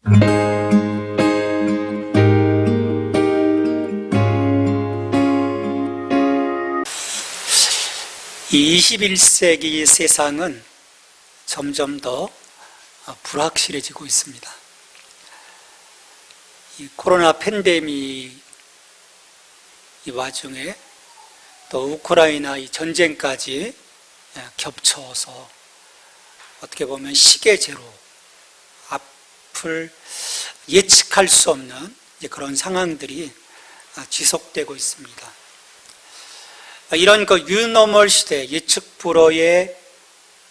이 21세기 세상은 점점 더 불확실해지고 있습니다. 이 코로나 팬데믹 이 와중에 또 우크라이나 이 전쟁까지 겹쳐서 어떻게 보면 시계제로 앞을 예측할 수 없는 그런 상황들이 지속되고 있습니다. 이런 그 뉴노멀 시대, 예측 불허의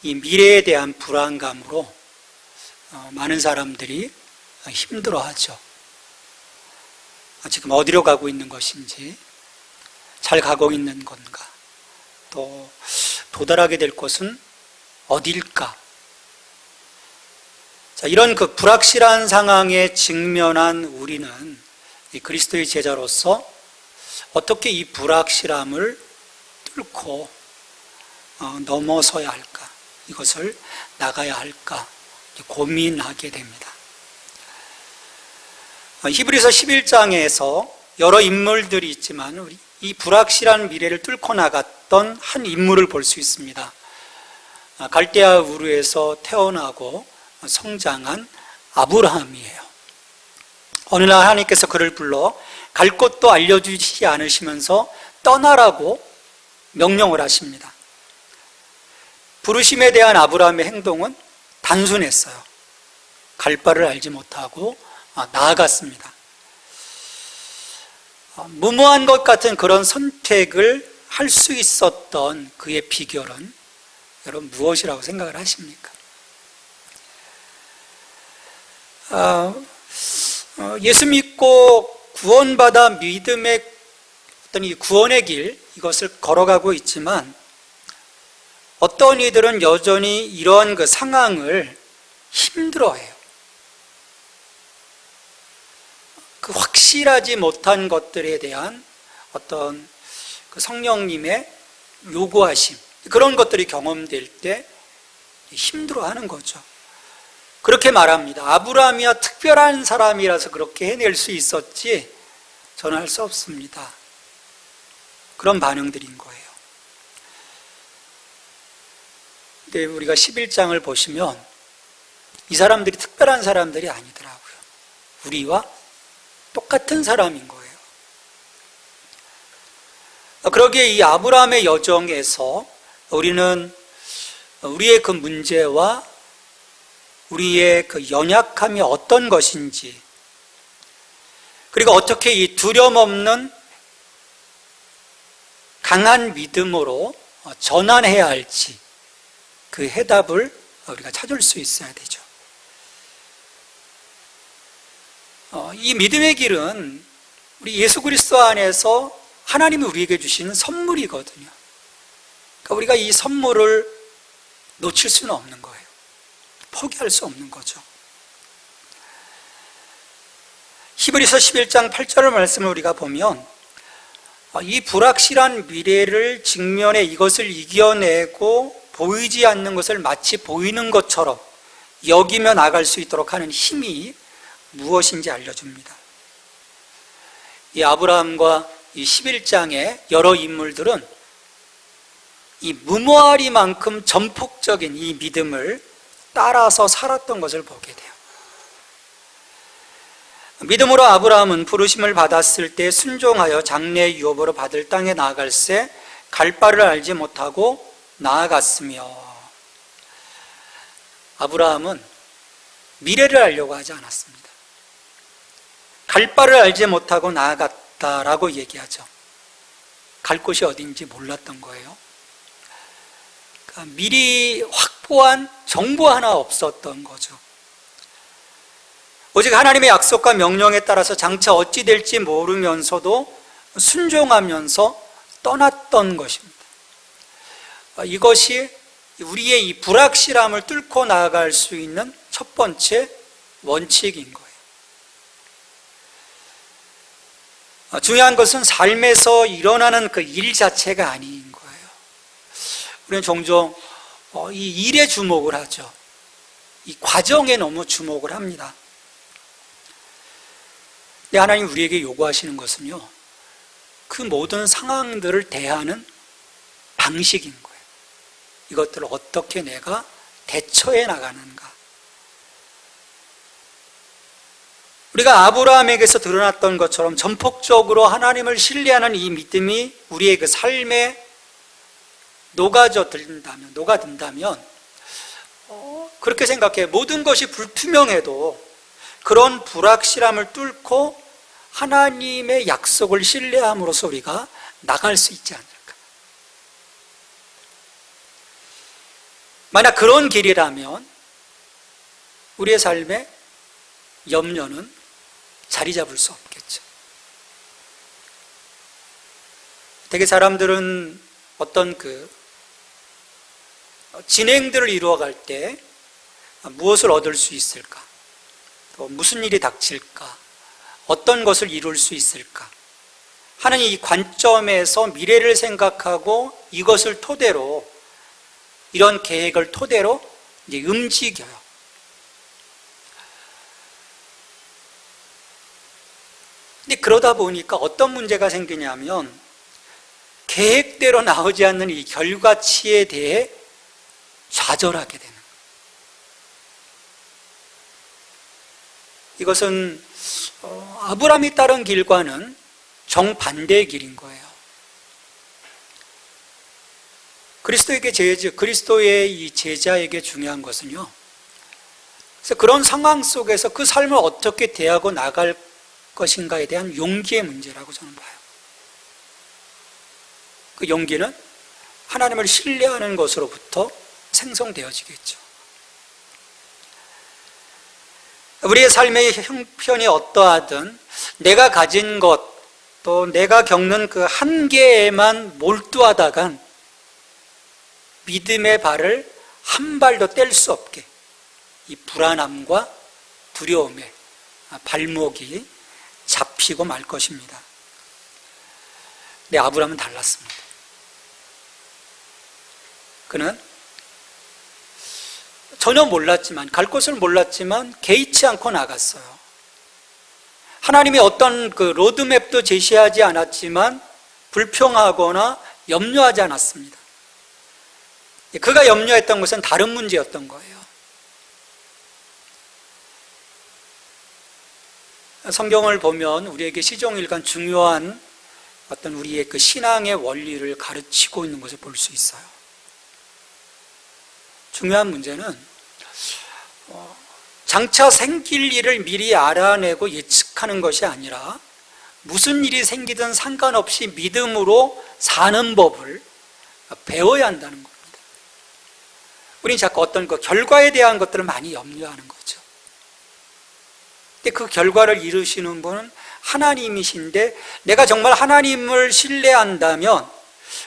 이 미래에 대한 불안감으로 많은 사람들이 힘들어하죠. 지금 어디로 가고 있는 것인지, 잘 가고 있는 건가, 또 도달하게 될 곳은 어딜까? 자, 이런 그 불확실한 상황에 직면한 우리는 이 그리스도의 제자로서 어떻게 이 불확실함을 뚫고 넘어서야 할까? 이것을 나가야 할까? 고민하게 됩니다. 히브리서 11장에서 여러 인물들이 있지만 이 불확실한 미래를 뚫고 나갔던 한 인물을 볼 수 있습니다. 갈대아 우르에서 태어나고 성장한 아브라함이에요. 어느 날 하나님께서 그를 불러 갈 곳도 알려주시지 않으시면서 떠나라고 명령을 하십니다. 부르심에 대한 아브라함의 행동은 단순했어요. 갈 바를 알지 못하고 나아갔습니다. 무모한 것 같은 그런 선택을 할 수 있었던 그의 비결은 여러분 무엇이라고 생각을 하십니까? 예수 믿고 구원받아 믿음의 어떤 이 구원의 길, 이것을 걸어가고 있지만 어떤 이들은 여전히 이러한 그 상황을 힘들어해요. 그 확실하지 못한 것들에 대한 어떤 그 성령님의 요구하심, 그런 것들이 경험될 때 힘들어하는 거죠. 그렇게 말합니다. 아브라함이야 특별한 사람이라서 그렇게 해낼 수 있었지 저는 할 수 없습니다. 그런 반응들인 거예요. 근데 우리가 11장을 보시면 이 사람들이 특별한 사람들이 아니더라고요. 우리와 똑같은 사람인 거예요. 그러기에 이 아브라함의 여정에서 우리는 우리의 그 문제와 우리의 그 연약함이 어떤 것인지, 그리고 어떻게 이 두려움 없는 강한 믿음으로 전환해야 할지, 그 해답을 우리가 찾을 수 있어야 되죠. 이 믿음의 길은 우리 예수 그리스도 안에서 하나님이 우리에게 주시는 선물이거든요. 그러니까 우리가 이 선물을 놓칠 수는 없는 거예요. 포기할 수 없는 거죠. 히브리서 11장 8절 말씀을 우리가 보면 이 불확실한 미래를 직면해 이것을 이겨내고 보이지 않는 것을 마치 보이는 것처럼 여기며 나갈 수 있도록 하는 힘이 무엇인지 알려줍니다. 이 아브라함과 이 11장의 여러 인물들은 이 무모하리만큼 전폭적인 이 믿음을 따라서 살았던 것을 보게 돼요. 믿음으로 아브라함은 부르심을 받았을 때 순종하여 장래 유업으로 받을 땅에 나아갈새 갈 바를 알지 못하고 나아갔으며, 아브라함은 미래를 알려고 하지 않았습니다. 갈 바를 알지 못하고 나아갔다라고 얘기하죠. 갈 곳이 어딘지 몰랐던 거예요. 그러니까 미리 확보한 정보 하나 없었던 거죠. 오직 하나님의 약속과 명령에 따라서 장차 어찌 될지 모르면서도 순종하면서 떠났던 것입니다. 이것이 우리의 이 불확실함을 뚫고 나아갈 수 있는 첫 번째 원칙인 거예요. 중요한 것은 삶에서 일어나는 그 일 자체가 아닌 거예요. 우리는 종종 이 일에 주목을 하죠. 이 과정에 너무 주목을 합니다. 근데 하나님 우리에게 요구하시는 것은요, 그 모든 상황들을 대하는 방식인 거예요. 이것들을 어떻게 내가 대처해 나가는가. 우리가 아브라함에게서 드러났던 것처럼 전폭적으로 하나님을 신뢰하는 이 믿음이 우리의 그 삶에 녹아든다면 그렇게 생각해. 모든 것이 불투명해도 그런 불확실함을 뚫고 하나님의 약속을 신뢰함으로써 우리가 나갈 수 있지 않을까. 만약 그런 길이라면 우리의 삶에 염려는 자리 잡을 수 없겠죠. 되게 사람들은 어떤 진행들을 이루어갈 때 무엇을 얻을 수 있을까? 또 무슨 일이 닥칠까? 어떤 것을 이룰 수 있을까? 하는 이 관점에서 미래를 생각하고 이것을 토대로, 이런 계획을 토대로 이제 움직여요. 근데 그러다 보니까 어떤 문제가 생기냐면 계획대로 나오지 않는 이 결과치에 대해 좌절하게 되는 거예요. 이것은 아브라함이 따른 길과는 정반대의 길인 거예요. 그리스도의 이 제자에게 중요한 것은요, 그래서 그런 상황 속에서 그 삶을 어떻게 대하고 나갈 것인가에 대한 용기의 문제라고 저는 봐요. 그 용기는 하나님을 신뢰하는 것으로부터 생성되어지겠죠. 우리의 삶의 형편이 어떠하든 내가 가진 것, 또 내가 겪는 그 한계에만 몰두하다간 믿음의 발을 한 발도 뗄 수 없게 이 불안함과 두려움에 발목이 잡히고 말 것입니다. 근데 아브라함은 달랐습니다. 그는 전혀 몰랐지만, 갈 곳을 몰랐지만 개의치 않고 나갔어요. 하나님이 어떤 그 로드맵도 제시하지 않았지만 불평하거나 염려하지 않았습니다. 그가 염려했던 것은 다른 문제였던 거예요. 성경을 보면 우리에게 시종일관 중요한 어떤 우리의 그 신앙의 원리를 가르치고 있는 것을 볼 수 있어요. 중요한 문제는 장차 생길 일을 미리 알아내고 예측하는 것이 아니라 무슨 일이 생기든 상관없이 믿음으로 사는 법을 배워야 한다는 겁니다. 우리는 자꾸 어떤 결과에 대한 것들을 많이 염려하는 거죠. 근데 그 결과를 이루시는 분은 하나님이신데, 내가 정말 하나님을 신뢰한다면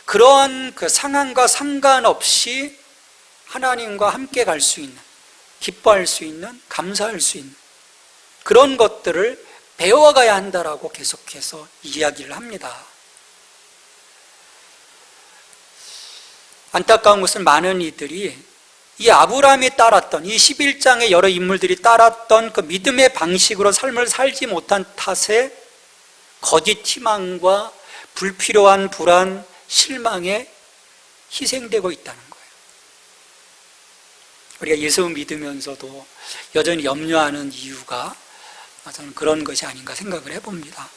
그러한 그 상황과 상관없이 하나님과 함께 갈 수 있는, 기뻐할 수 있는, 감사할 수 있는 그런 것들을 배워가야 한다라고 계속해서 이야기를 합니다. 안타까운 것은 많은 이들이 이 아브라함이 따랐던, 이 11장의 여러 인물들이 따랐던 그 믿음의 방식으로 삶을 살지 못한 탓에 거짓 희망과 불필요한 불안, 실망에 희생되고 있다는 거예요. 우리가 예수 믿으면서도 여전히 염려하는 이유가 저는 그런 것이 아닌가 생각을 해봅니다.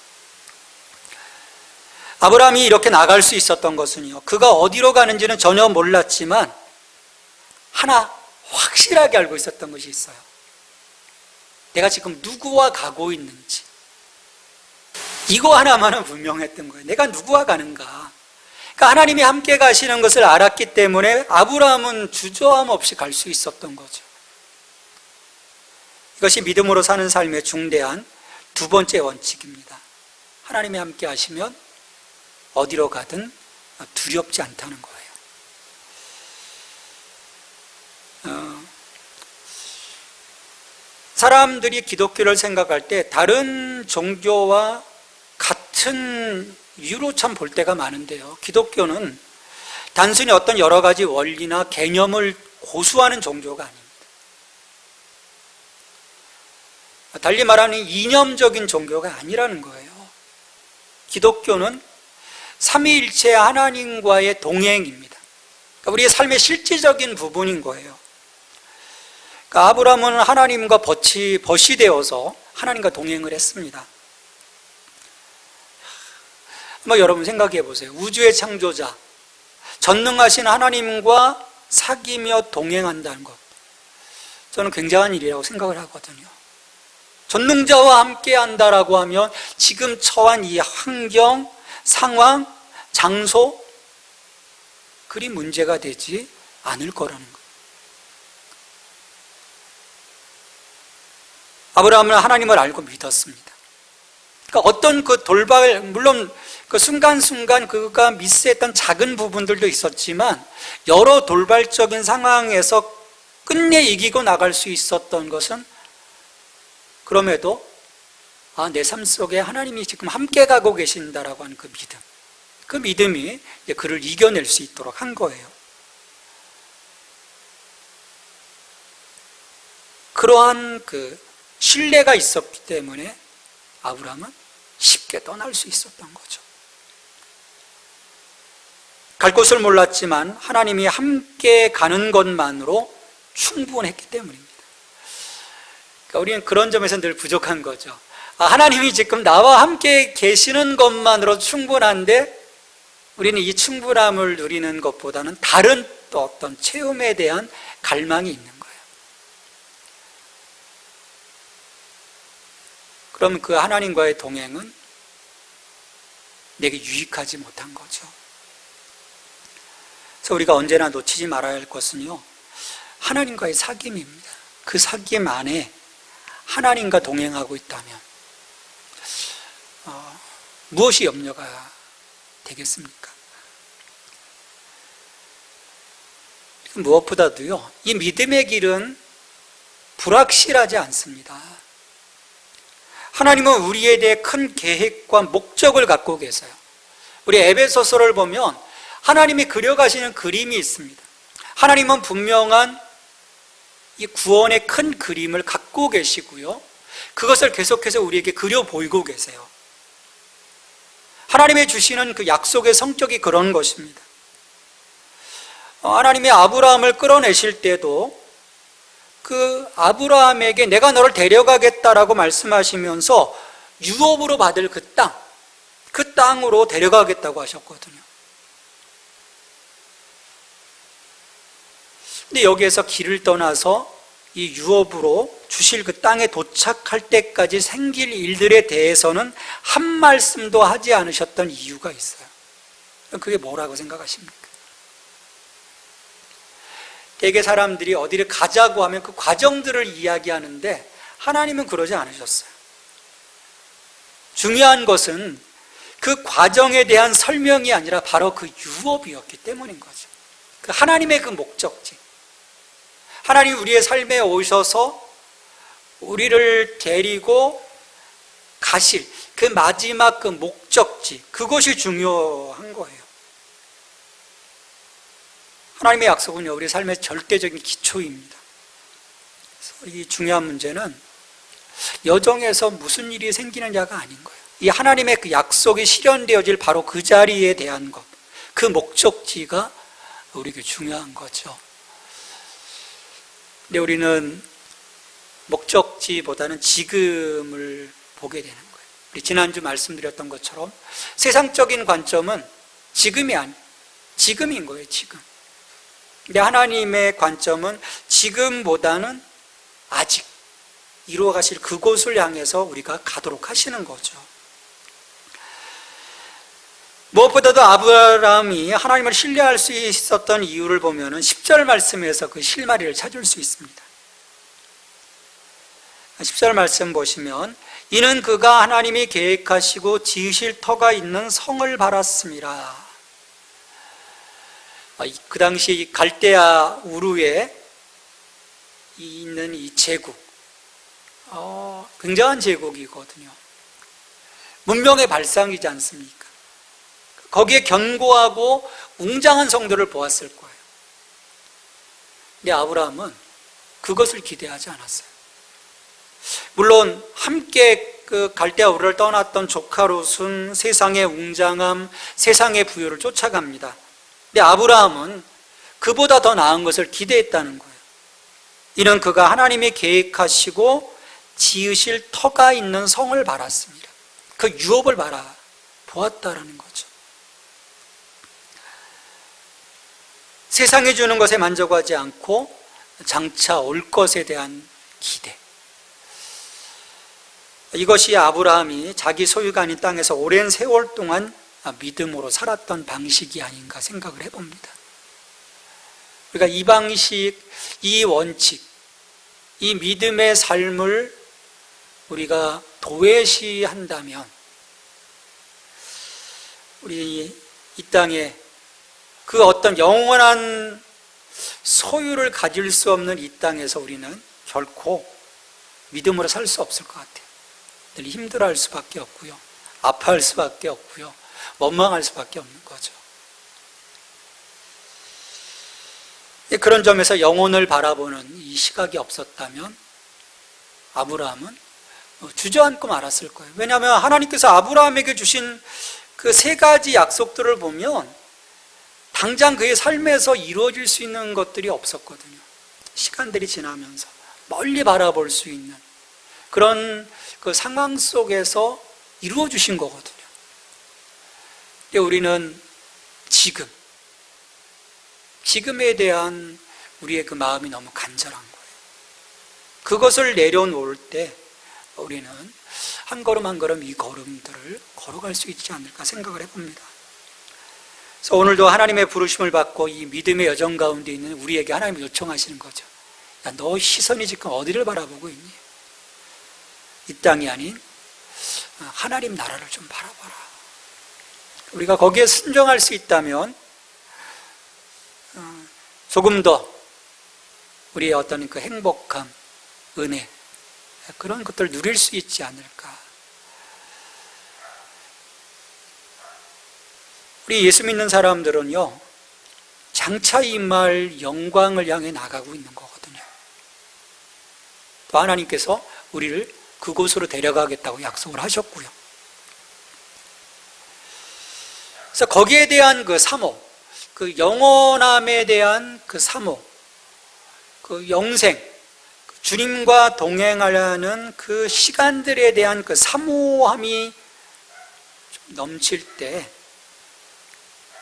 아브라함이 이렇게 나갈 수 있었던 것은요, 그가 어디로 가는지는 전혀 몰랐지만 하나 확실하게 알고 있었던 것이 있어요. 내가 지금 누구와 가고 있는지, 이거 하나만은 분명했던 거예요. 내가 누구와 가는가. 그러니까 하나님이 함께 가시는 것을 알았기 때문에 아브라함은 주저함 없이 갈 수 있었던 거죠. 이것이 믿음으로 사는 삶의 중대한 두 번째 원칙입니다. 하나님이 함께 하시면 어디로 가든 두렵지 않다는 거예요. 사람들이 기독교를 생각할 때 다른 종교와 같은 이유로 참 볼 때가 많은데요, 기독교는 단순히 어떤 여러 가지 원리나 개념을 고수하는 종교가 아닙니다. 달리 말하는 이념적인 종교가 아니라는 거예요. 기독교는 삼위일체 하나님과의 동행입니다. 그러니까 우리의 삶의 실질적인 부분인 거예요. 그러니까 아브라함은 하나님과 벗이 되어서 하나님과 동행을 했습니다. 한번 여러분 생각해 보세요. 우주의 창조자, 전능하신 하나님과 사귀며 동행한다는 것, 저는 굉장한 일이라고 생각을 하거든요. 전능자와 함께 한다라고 하면 지금 처한 이 환경, 상황, 장소, 그리 문제가 되지 않을 거라는 거예요. 아브라함은 하나님을 알고 믿었습니다. 그러니까 어떤 그 돌발, 물론 그 순간순간 그가 미스했던 작은 부분들도 있었지만 여러 돌발적인 상황에서 끝내 이기고 나갈 수 있었던 것은 그럼에도 내 삶 속에 하나님이 지금 함께 가고 계신다라고 하는 그 믿음, 그 믿음이 그를 이겨낼 수 있도록 한 거예요. 그러한 그 신뢰가 있었기 때문에 아브라함은 쉽게 떠날 수 있었던 거죠. 갈 곳을 몰랐지만 하나님이 함께 가는 것만으로 충분했기 때문입니다. 그러니까 우리는 그런 점에서 늘 부족한 거죠. 하나님이 지금 나와 함께 계시는 것만으로 충분한데 우리는 이 충분함을 누리는 것보다는 다른 또 어떤 체험에 대한 갈망이 있는 거예요. 그럼 그 하나님과의 동행은 내게 유익하지 못한 거죠. 그래서 우리가 언제나 놓치지 말아야 할 것은요, 하나님과의 사귐입니다. 그 사귐 안에 하나님과 동행하고 있다면 무엇이 염려가 되겠습니까? 무엇보다도요, 이 믿음의 길은 불확실하지 않습니다. 하나님은 우리에 대해 큰 계획과 목적을 갖고 계세요. 우리 에베소서를 보면 하나님이 그려가시는 그림이 있습니다. 하나님은 분명한 이 구원의 큰 그림을 갖고 계시고요, 그것을 계속해서 우리에게 그려 보이고 계세요. 하나님의 주시는 그 약속의 성격이 그런 것입니다. 하나님이 아브라함을 끌어내실 때도 그 아브라함에게 내가 너를 데려가겠다라고 말씀하시면서 유업으로 받을 그 땅으로 데려가겠다고 하셨거든요. 근데 여기에서 길을 떠나서 이 유업으로 주실 그 땅에 도착할 때까지 생길 일들에 대해서는 한 말씀도 하지 않으셨던 이유가 있어요. 그게 뭐라고 생각하십니까? 대개 사람들이 어디를 가자고 하면 그 과정들을 이야기하는데 하나님은 그러지 않으셨어요. 중요한 것은 그 과정에 대한 설명이 아니라 바로 그 유업이었기 때문인 거죠. 그 하나님의 그 목적지, 하나님 우리의 삶에 오셔서 우리를 데리고 가실 그 마지막 그 목적지, 그것이 중요한 거예요. 하나님의 약속은요, 우리 삶의 절대적인 기초입니다. 그래서 이 중요한 문제는 여정에서 무슨 일이 생기느냐가 아닌 거예요. 이 하나님의 그 약속이 실현되어질 바로 그 자리에 대한 것, 그 목적지가 우리에게 중요한 거죠. 근데 우리는 목적지보다는 지금을 보게 되는 거예요. 우리 지난주 말씀드렸던 것처럼 세상적인 관점은 지금인 거예요, 지금. 근데 하나님의 관점은 지금보다는 아직 이루어 가실 그곳을 향해서 우리가 가도록 하시는 거죠. 무엇보다도 아브라함이 하나님을 신뢰할 수 있었던 이유를 보면 10절 말씀에서 그 실마리를 찾을 수 있습니다. 10절 말씀 보시면 이는 그가 하나님이 계획하시고 지으실 터가 있는 성을 바랐습니다. 그 당시 갈대아 우르에 있는 이 제국, 굉장한 제국이거든요. 문명의 발상이지 않습니까? 거기에 견고하고 웅장한 성들을 보았을 거예요. 근데 아브라함은 그것을 기대하지 않았어요. 물론 함께 그 갈대아 우르를 떠났던 조카 롯은 세상의 웅장함, 세상의 부유를 쫓아갑니다. 근데 아브라함은 그보다 더 나은 것을 기대했다는 거예요. 이는 그가 하나님이 계획하시고 지으실 터가 있는 성을 바랐습니다. 그 유업을 보았다라는 거죠. 세상이 주는 것에 만족하지 않고 장차 올 것에 대한 기대. 이것이 아브라함이 자기 소유가 아닌 땅에서 오랜 세월 동안 믿음으로 살았던 방식이 아닌가 생각을 해봅니다. 우리가 이 방식, 이 원칙, 이 믿음의 삶을 우리가 도외시한다면 우리 이 땅에 그 어떤 영원한 소유를 가질 수 없는 이 땅에서 우리는 결코 믿음으로 살 수 없을 것 같아요. 늘 힘들어할 수밖에 없고요, 아파할 수밖에 없고요, 원망할 수밖에 없는 거죠. 그런 점에서 영혼을 바라보는 이 시각이 없었다면 아브라함은 주저앉고 말았을 거예요. 왜냐하면 하나님께서 아브라함에게 주신 그 세 가지 약속들을 보면 당장 그의 삶에서 이루어질 수 있는 것들이 없었거든요. 시간들이 지나면서 멀리 바라볼 수 있는 그런 그 상황 속에서 이루어 주신 거거든요. 근데 우리는 지금에 대한 우리의 그 마음이 너무 간절한 거예요. 그것을 내려놓을 때 우리는 한 걸음 한 걸음 이 걸음들을 걸어갈 수 있지 않을까 생각을 해봅니다. 그래서 오늘도 하나님의 부르심을 받고 이 믿음의 여정 가운데 있는 우리에게 하나님이 요청하시는 거죠. 야, 너 시선이 지금 어디를 바라보고 있니? 이 땅이 아닌 하나님 나라를 좀 바라봐라. 우리가 거기에 순종할 수 있다면 조금 더 우리의 어떤 그 행복감, 은혜, 그런 것들을 누릴 수 있지 않을까. 우리 예수 믿는 사람들은요, 장차 임할 영광을 향해 나가고 있는 거거든요. 또 하나님께서 우리를 그곳으로 데려가겠다고 약속을 하셨고요. 그래서 거기에 대한 그 사모, 그 영원함에 대한 그 사모, 그 영생, 주님과 동행하려는 그 시간들에 대한 그 사모함이 좀 넘칠 때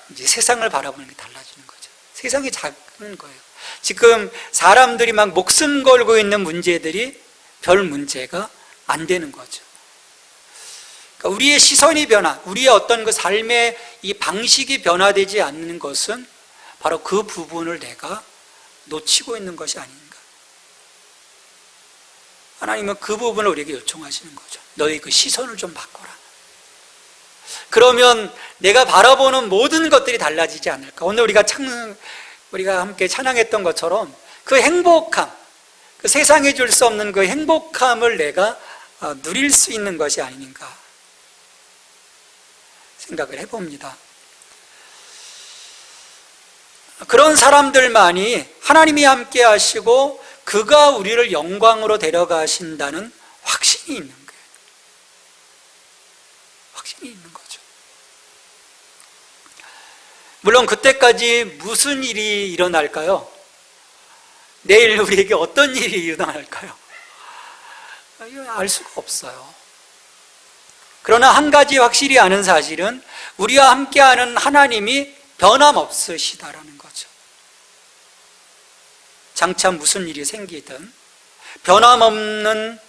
이제 세상을 바라보는 게 달라지는 거죠. 세상이 작은 거예요. 지금 사람들이 막 목숨 걸고 있는 문제들이 별 문제가 안 되는 거죠. 그러니까 우리의 시선이 변화, 우리의 어떤 그 삶의 이 방식이 변화되지 않는 것은 바로 그 부분을 내가 놓치고 있는 것이 아닌가. 하나님은 그 부분을 우리에게 요청하시는 거죠. 너희 그 시선을 좀 바꿔라. 그러면 내가 바라보는 모든 것들이 달라지지 않을까. 오늘 우리가 함께 찬양했던 것처럼 그 행복함, 그 세상에 줄 수 없는 그 행복함을 내가 누릴 수 있는 것이 아닌가 생각을 해봅니다. 그런 사람들만이 하나님이 함께 하시고 그가 우리를 영광으로 데려가신다는 확신이 있는 거예요. 확신이 있는 거죠. 물론 그때까지 무슨 일이 일어날까요? 내일 우리에게 어떤 일이 일어날까요? 알 수가 없어요. 그러나 한 가지 확실히 아는 사실은 우리와 함께하는 하나님이 변함없으시다라는 거죠. 장차 무슨 일이 생기든 변함없는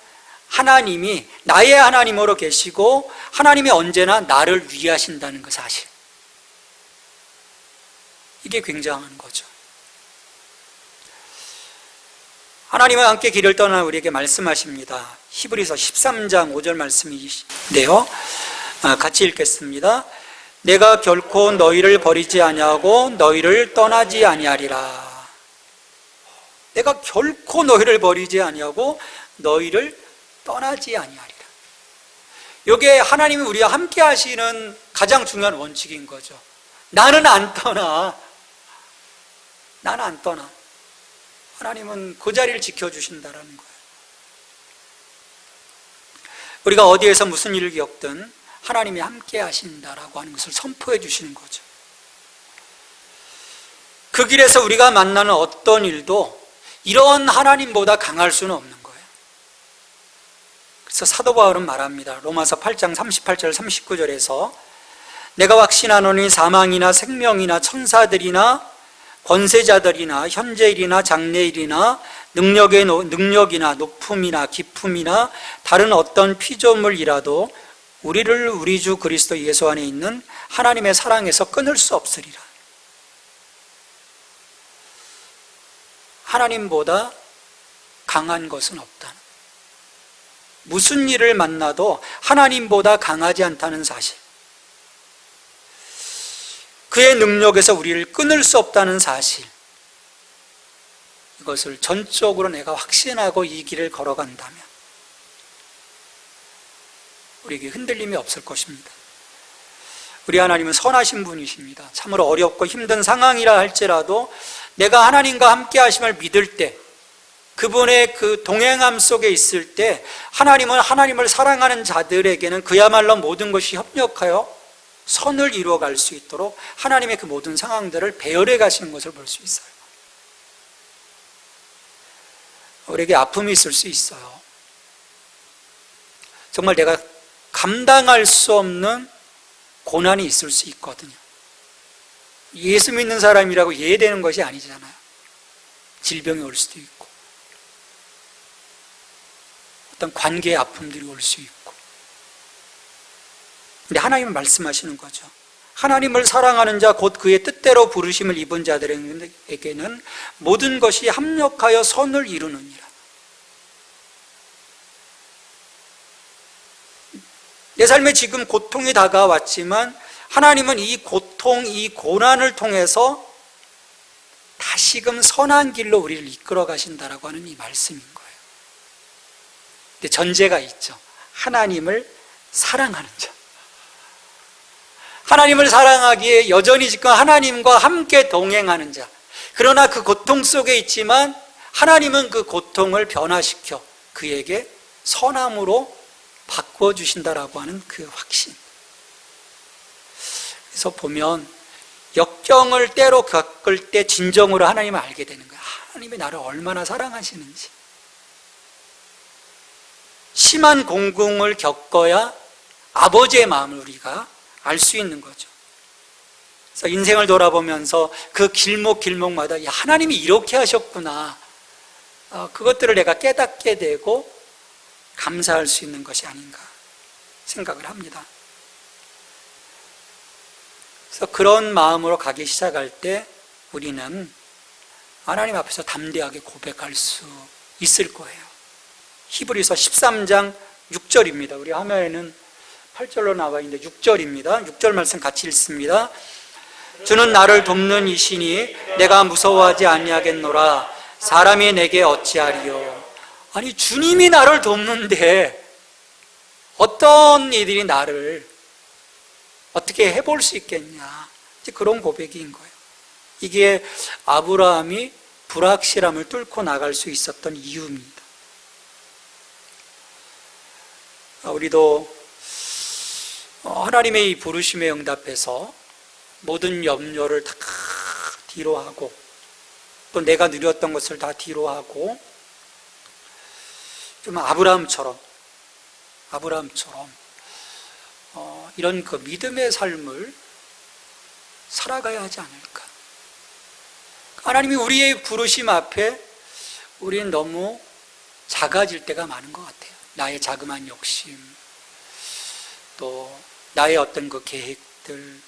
하나님이 나의 하나님으로 계시고 하나님이 언제나 나를 위하신다는 그 사실, 이게 굉장한 거죠. 하나님과 함께 길을 떠나 우리에게 말씀하십니다. 히브리서 13장 5절 말씀인데요, 같이 읽겠습니다. 내가 결코 너희를 버리지 아니하고 너희를 떠나지 아니하리라. 내가 결코 너희를 버리지 아니하고 너희를 떠나지 아니하리라. 이게 하나님이 우리와 함께 하시는 가장 중요한 원칙인 거죠. 나는 안 떠나. 나는 안 떠나. 하나님은 그 자리를 지켜주신다라는 거예요. 우리가 어디에서 무슨 일을 겪든 하나님이 함께 하신다라고 하는 것을 선포해 주시는 거죠. 그 길에서 우리가 만나는 어떤 일도 이런 하나님보다 강할 수는 없는 거예요. 그래서 사도 바울은 말합니다. 로마서 8장 38절 39절에서 내가 확신하노니 사망이나 생명이나 천사들이나 권세자들이나 현재일이나 장래일이나 능력이나 높음이나 깊음이나 다른 어떤 피조물이라도 우리를 우리 주 그리스도 예수 안에 있는 하나님의 사랑에서 끊을 수 없으리라. 하나님보다 강한 것은 없다. 무슨 일을 만나도 하나님보다 강하지 않다는 사실, 그의 능력에서 우리를 끊을 수 없다는 사실, 이것을 전적으로 내가 확신하고 이 길을 걸어간다면 우리에게 흔들림이 없을 것입니다. 우리 하나님은 선하신 분이십니다. 참으로 어렵고 힘든 상황이라 할지라도 내가 하나님과 함께 하심을 믿을 때, 그분의 그 동행함 속에 있을 때 하나님은 하나님을 사랑하는 자들에게는 그야말로 모든 것이 협력하여 선을 이루어갈 수 있도록 하나님의 그 모든 상황들을 배열해 가시는 것을 볼 수 있어요. 우리에게 아픔이 있을 수 있어요. 정말 내가 감당할 수 없는 고난이 있을 수 있거든요. 예수 믿는 사람이라고 예되는 것이 아니잖아요. 질병이 올 수도 있고, 어떤 관계의 아픔들이 올 수 있고. 근데 하나님은 말씀하시는 거죠. 하나님을 사랑하는 자, 곧 그의 뜻대로 부르심을 입은 자들에게는 모든 것이 합력하여 선을 이루느니라. 내 삶에 지금 고통이 다가왔지만 하나님은 이 고통, 이 고난을 통해서 다시금 선한 길로 우리를 이끌어 가신다라고 하는 이 말씀인 거예요. 근데 전제가 있죠. 하나님을 사랑하는 자. 하나님을 사랑하기에 여전히 지금 하나님과 함께 동행하는 자. 그러나 그 고통 속에 있지만 하나님은 그 고통을 변화시켜 그에게 선함으로 바꿔주신다라고 하는 그 확신. 그래서 보면 역경을 때로 겪을 때 진정으로 하나님을 알게 되는 거예요. 하나님이 나를 얼마나 사랑하시는지. 심한 공공을 겪어야 아버지의 마음을 우리가 알 수 있는 거죠. 그래서 인생을 돌아보면서 그 길목마다 하나님이 이렇게 하셨구나, 그것들을 내가 깨닫게 되고 감사할 수 있는 것이 아닌가 생각을 합니다. 그래서 그런 마음으로 가기 시작할 때 우리는 하나님 앞에서 담대하게 고백할 수 있을 거예요. 히브리서 13장 6절입니다. 우리 화면에는 8절로 나와 있는데 6절입니다. 6절 말씀 같이 읽습니다. 주는 나를 돕는 이시니 내가 무서워하지 아니하겠노라. 사람이 내게 어찌하리요. 아니, 주님이 나를 돕는데 어떤 이들이 나를 어떻게 해볼 수 있겠냐. 이제 그런 고백인 거예요. 이게 아브라함이 불확실함을 뚫고 나갈 수 있었던 이유입니다. 우리도 하나님의 이 부르심에 응답해서 모든 염려를 다 뒤로 하고, 또 내가 누렸던 것을 다 뒤로 하고, 좀 아브라함처럼 이런 그 믿음의 삶을 살아가야 하지 않을까. 하나님이 우리의 부르심 앞에 우리는 너무 작아질 때가 많은 것 같아요. 나의 자그마한 욕심, 또 나의 어떤 그 계획들.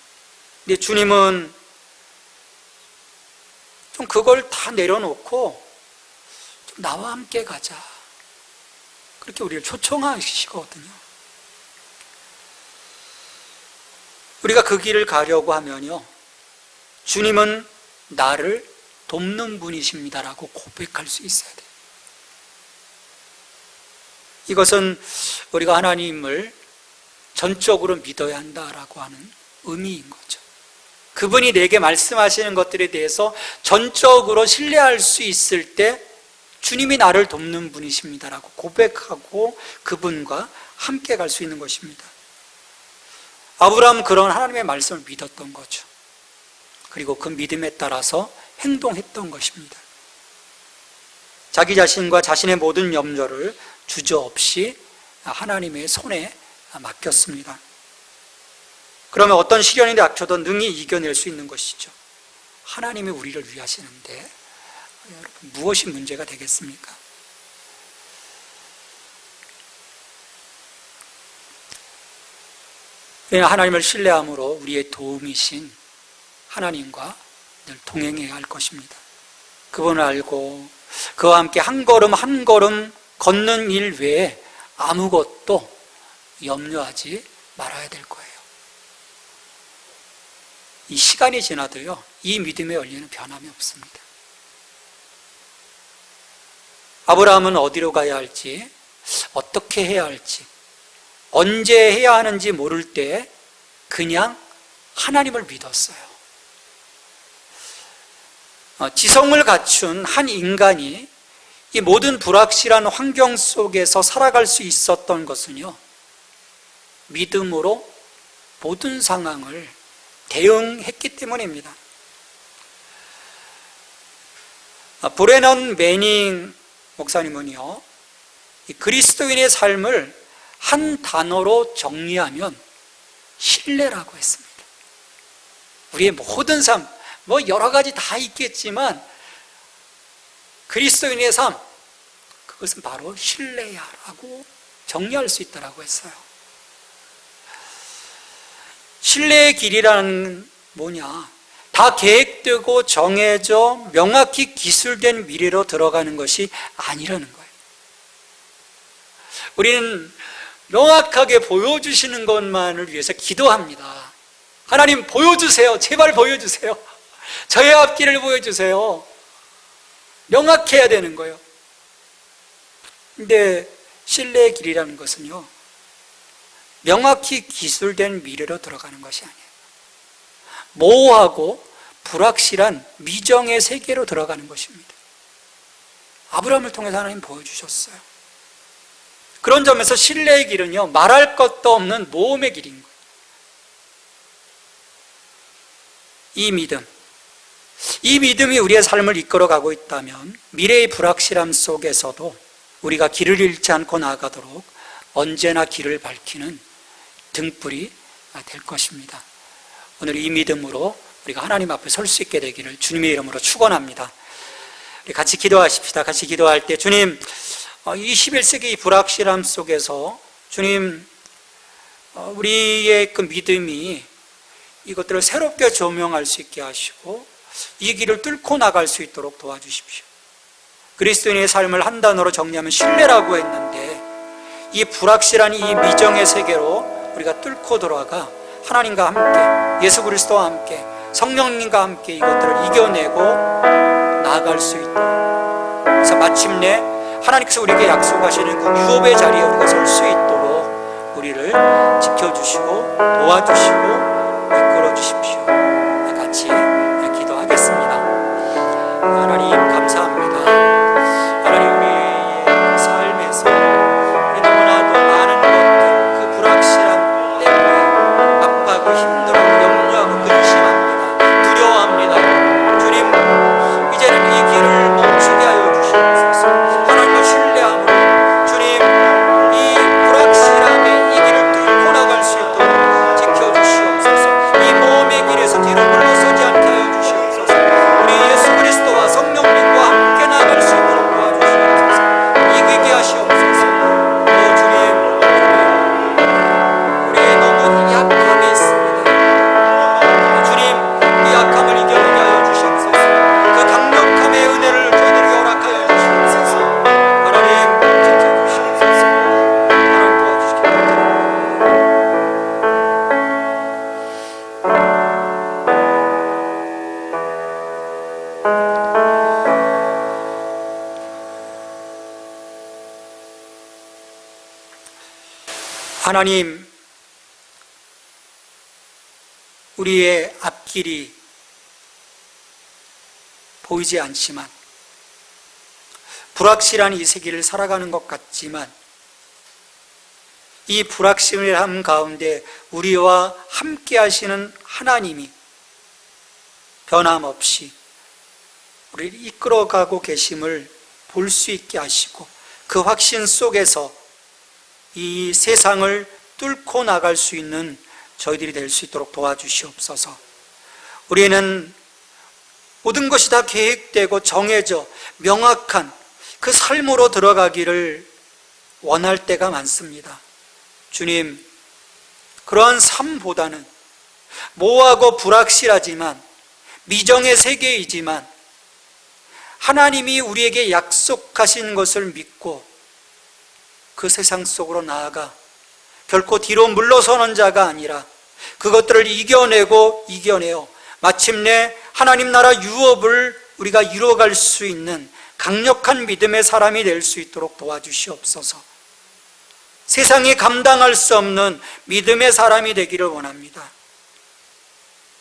근데 주님은 좀 그걸 다 내려놓고 좀 나와 함께 가자, 그렇게 우리를 초청하시거든요. 우리가 그 길을 가려고 하면요, 주님은 나를 돕는 분이십니다라고 고백할 수 있어야 돼요. 이것은 우리가 하나님을 전적으로 믿어야 한다라고 하는 의미인 거죠. 그분이 내게 말씀하시는 것들에 대해서 전적으로 신뢰할 수 있을 때 주님이 나를 돕는 분이십니다라고 고백하고 그분과 함께 갈 수 있는 것입니다. 아브라함은 그런 하나님의 말씀을 믿었던 거죠. 그리고 그 믿음에 따라서 행동했던 것입니다. 자기 자신과 자신의 모든 염려를 주저없이 하나님의 손에 맡겼습니다. 그러면 어떤 시련이 닥쳐도 능히 이겨낼 수 있는 것이죠. 하나님이 우리를 위하시는데 여러분, 무엇이 문제가 되겠습니까? 하나님을 신뢰함으로 우리의 도움이신 하나님과 늘 동행해야 할 것입니다. 그분을 알고 그와 함께 한 걸음 한 걸음 걷는 일 외에 아무것도 염려하지 말아야 될 거예요. 이 시간이 지나도요, 이 믿음의 원리는 변함이 없습니다. 아브라함은 어디로 가야 할지, 어떻게 해야 할지, 언제 해야 하는지 모를 때 그냥 하나님을 믿었어요. 지성을 갖춘 한 인간이 이 모든 불확실한 환경 속에서 살아갈 수 있었던 것은요, 믿음으로 모든 상황을 대응했기 때문입니다. 브레넌 매닝 목사님은요, 이 그리스도인의 삶을 한 단어로 정리하면 신뢰라고 했습니다. 우리의 모든 삶, 여러 가지 다 있겠지만 그리스도인의 삶, 그것은 바로 신뢰야라고 정리할 수 있다고 했어요. 신뢰의 길이라는 뭐냐? 다 계획되고 정해져 명확히 기술된 미래로 들어가는 것이 아니라는 거예요. 우리는 명확하게 보여주시는 것만을 위해서 기도합니다. 하나님 보여주세요. 제발 보여주세요. 저의 앞길을 보여주세요. 명확해야 되는 거예요. 근데 신뢰의 길이라는 것은요, 명확히 기술된 미래로 들어가는 것이 아니에요. 모호하고 불확실한 미정의 세계로 들어가는 것입니다. 아브라함을 통해서 하나님 보여주셨어요. 그런 점에서 신뢰의 길은요, 말할 것도 없는 모험의 길인 거예요. 이 믿음이 우리의 삶을 이끌어가고 있다면 미래의 불확실함 속에서도 우리가 길을 잃지 않고 나아가도록 언제나 길을 밝히는 등불이 될 것입니다. 오늘 이 믿음으로 우리가 하나님 앞에 설 수 있게 되기를 주님의 이름으로 축원합니다. 우리 같이 기도하십시다. 같이 기도할 때 주님, 21세기 불확실함 속에서 주님, 우리의 그 믿음이 이것들을 새롭게 조명할 수 있게 하시고 이 길을 뚫고 나갈 수 있도록 도와주십시오. 그리스도인의 삶을 한 단어로 정리하면 신뢰라고 했는데 이 불확실한 이 미정의 세계로 우리가 뚫고 들어가 하나님과 함께, 예수 그리스도와 함께, 성령님과 함께 이것들을 이겨내고 나아갈 수 있도록, 그래서 마침내 하나님께서 우리에게 약속하시는 그 유업의 자리에 우리가 설 수 있도록 우리를 지켜주시고 도와주시고 이끌어 주십시오. 같이 기도하겠습니다. 하나님 감사합니다. 하나님, 우리의 삶에서 우리 너무나도 많은 것들, 그 불확실함 때문에 압박하고 힘들어하고 염려하고 근심합니다. 두려워합니다. 주님, 이제는 이 길을 멈추게 하여 주시옵소서. 하나님을 신뢰함으로 주님, 이 불확실함의 이 길을 뚫고 나갈 수 있도록 지켜주시옵소서. 이 모험의 길에서 뒤로 물러서지 않게 하여 주시옵소서. 우리 예수 그리스도와 성령님과 함께 나갈 수 있도록 도와주시옵소서. 이기게 하시옵소서. 또 주님, 우리의 너무 약함이 있습니다. 주님, 이 약함을 이겨내게 하여 주시옵소서. 그 강력함의 은혜를 저희들에게 허락하여 주시옵소서. 하나님 지켜주시옵소서. 하나님 도와주시기 바랍니다. 하나님, 우리의 앞길이 보이지 않지만, 불확실한 이 세계를 살아가는 것 같지만, 이 불확실함 가운데 우리와 함께 하시는 하나님이 변함없이 우리를 이끌어가고 계심을 볼 수 있게 하시고, 그 확신 속에서 이 세상을 뚫고 나갈 수 있는 저희들이 될 수 있도록 도와주시옵소서. 우리는 모든 것이 다 계획되고 정해져 명확한 그 삶으로 들어가기를 원할 때가 많습니다. 주님, 그러한 삶보다는 모호하고 불확실하지만 미정의 세계이지만 하나님이 우리에게 약속하신 것을 믿고 그 세상 속으로 나아가 결코 뒤로 물러서는 자가 아니라 그것들을 이겨내어 마침내 하나님 나라 유업을 우리가 이루어갈 수 있는 강력한 믿음의 사람이 될 수 있도록 도와주시옵소서. 세상이 감당할 수 없는 믿음의 사람이 되기를 원합니다.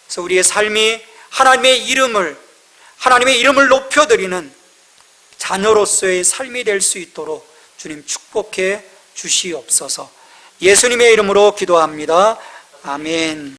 그래서 우리의 삶이 하나님의 이름을 높여드리는 자녀로서의 삶이 될 수 있도록 주님 축복해 주시옵소서. 예수님의 이름으로 기도합니다. 아멘.